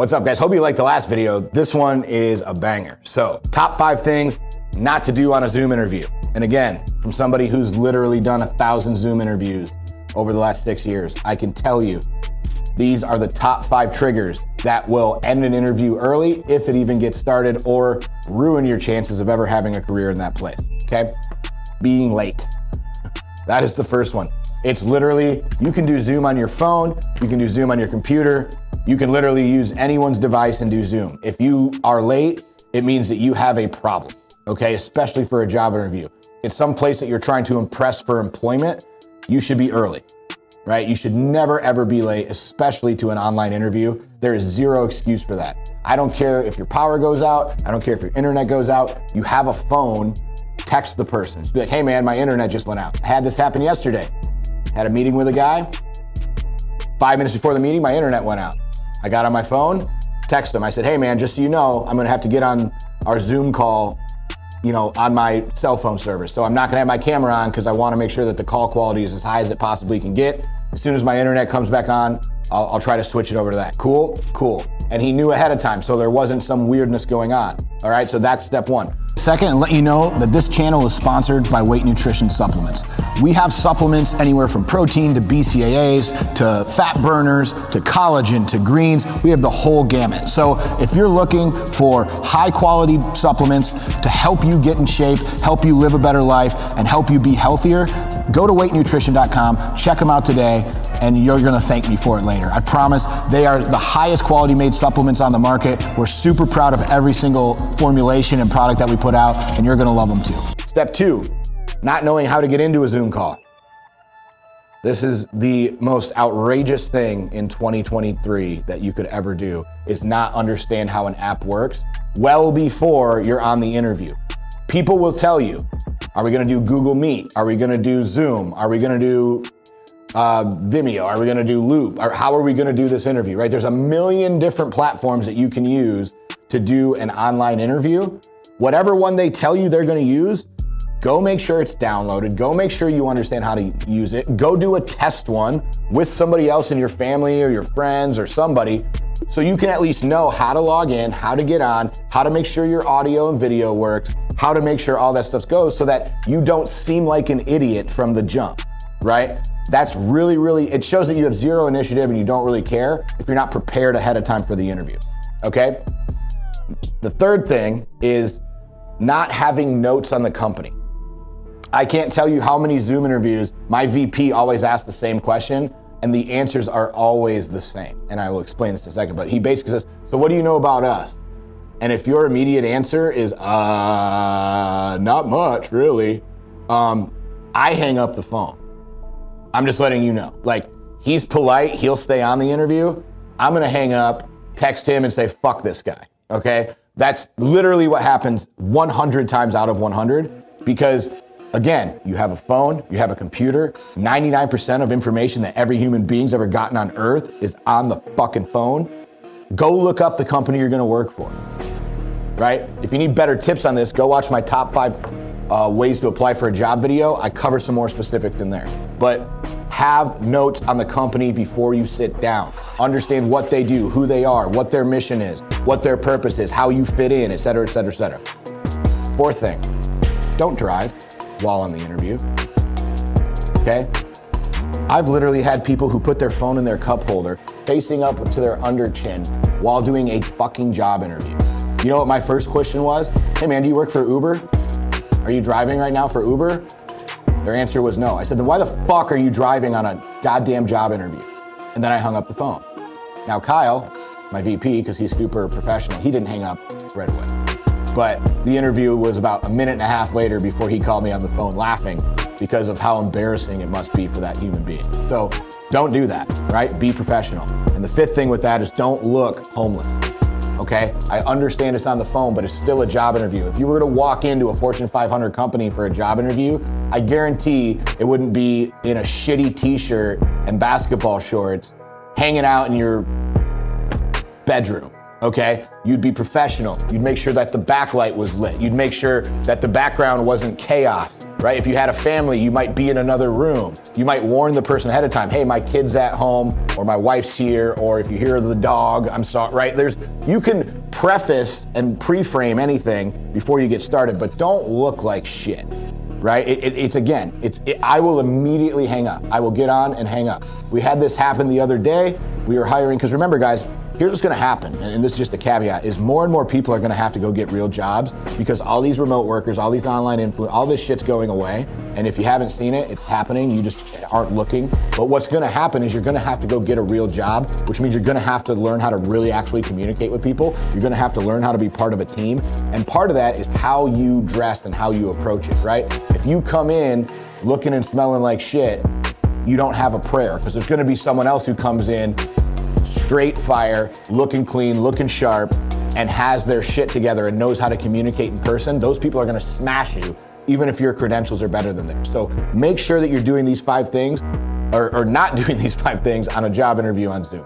What's up, guys? Hope you liked the last video. This one is a banger. So, top 5 things not to do on a Zoom interview. And again, from somebody who's literally done 1,000 Zoom interviews over the last 6 years, I can tell you these are the top 5 triggers that will end an interview early if it even gets started, or ruin your chances of ever having a career in that place, okay? Being late. That is the first one. It's literally, you can do Zoom on your phone, you can do Zoom on your computer, you can literally use anyone's device and do Zoom. If you are late, it means that you have a problem, okay? Especially for a job interview. It's some place that you're trying to impress for employment, you should be early, right? You should never ever be late, especially to an online interview. There is zero excuse for that. I don't care if your power goes out, I don't care if your internet goes out, you have a phone, text the person. Just be like, hey man, my internet just went out. I had this happen yesterday. Had a meeting with a guy, 5 minutes before the meeting, my internet went out. I got on my phone, text him. I said, hey man, just so you know, I'm gonna have to get on our Zoom call, on my cell phone service. So I'm not gonna have my camera on because I wanna make sure that the call quality is as high as it possibly can get. As soon as my internet comes back on, I'll try to switch it over to that. Cool? Cool. And he knew ahead of time, so there wasn't some weirdness going on. All right, so that's step 1. Second, let you know that this channel is sponsored by Weight Nutrition Supplements. We have supplements anywhere from protein to BCAAs to fat burners to collagen to greens. We have the whole gamut. So if you're looking for high quality supplements to help you get in shape, help you live a better life, and help you be healthier, go to weightnutrition.com, check them out today, and you're gonna thank me for it later. I promise. They are the highest quality made supplements on the market. We're super proud of every single formulation and product that we put out, and you're gonna love them too. Step 2, not knowing how to get into a Zoom call. This is the most outrageous thing in 2023 that you could ever do, is not understand how an app works well before you're on the interview. People will tell you, are we gonna do Google Meet? Are we gonna do Zoom? Are we gonna do Vimeo? Are we gonna do Loop? Or how are we gonna do this interview, right? There's a million different platforms that you can use to do an online interview. Whatever one they tell you they're gonna use, go make sure it's downloaded. Go make sure you understand how to use it. Go do a test one with somebody else in your family or your friends or somebody, so you can at least know how to log in, how to get on, how to make sure your audio and video works, how to make sure all that stuff goes so that you don't seem like an idiot from the jump, right? That's really, it shows that you have zero initiative and you don't really care if you're not prepared ahead of time for the interview, okay? The third thing is not having notes on the company. I can't tell you how many Zoom interviews my VP always asks the same question and the answers are always the same. And I will explain this in a second, but he basically says, so what do you know about us? And if your immediate answer is, not much really, I hang up the phone. I'm just letting you know. Like, he's polite, he'll stay on the interview. I'm gonna hang up, text him and say, fuck this guy, okay? That's literally what happens 100 times out of 100, because again, you have a phone, you have a computer, 99% of information that every human being's ever gotten on earth is on the fucking phone. Go look up the company you're gonna work for, right? If you need better tips on this, go watch my top 5 ways to apply for a job video. I cover some more specifics in there. But have notes on the company before you sit down. Understand what they do, who they are, what their mission is, what their purpose is, how you fit in, et cetera, et cetera, et cetera. Fourth thing, don't drive while on the interview, okay? I've literally had people who put their phone in their cup holder facing up to their under chin while doing a fucking job interview. You know what my first question was? Hey man, do you work for Uber? Are you driving right now for Uber? Their answer was no. I said, then why the fuck are you driving on a goddamn job interview? And then I hung up the phone. Now Kyle, my VP, because he's super professional, he didn't hang up right away. But the interview was about a minute and a half later before he called me on the phone laughing because of how embarrassing it must be for that human being. So don't do that, right? Be professional. And the fifth thing with that is don't look homeless. Okay, I understand it's on the phone, but it's still a job interview. If you were to walk into a Fortune 500 company for a job interview, I guarantee it wouldn't be in a shitty t-shirt and basketball shorts, hanging out in your bedroom, okay? You'd be professional. You'd make sure that the backlight was lit. You'd make sure that the background wasn't chaos, right? If you had a family, you might be in another room. You might warn the person ahead of time, hey, my kid's at home, or my wife's here, or if you hear the dog, I'm sorry, right? You can preface and pre-frame anything before you get started, but don't look like shit, right? I will immediately hang up. I will get on and hang up. We had this happen the other day. We were hiring, because remember guys, here's what's gonna happen, and this is just a caveat, is more and more people are gonna have to go get real jobs because all these remote workers, all these online influencers, all this shit's going away. And if you haven't seen it, it's happening, you just aren't looking. But what's gonna happen is you're gonna have to go get a real job, which means you're gonna have to learn how to really actually communicate with people. You're gonna have to learn how to be part of a team. And part of that is how you dress and how you approach it, right? If you come in looking and smelling like shit, you don't have a prayer, because there's gonna be someone else who comes in straight fire, looking clean, looking sharp, and has their shit together and knows how to communicate in person. Those people are gonna smash you, even if your credentials are better than theirs. So make sure that you're doing these 5 things, or not doing these 5 things on a job interview on Zoom.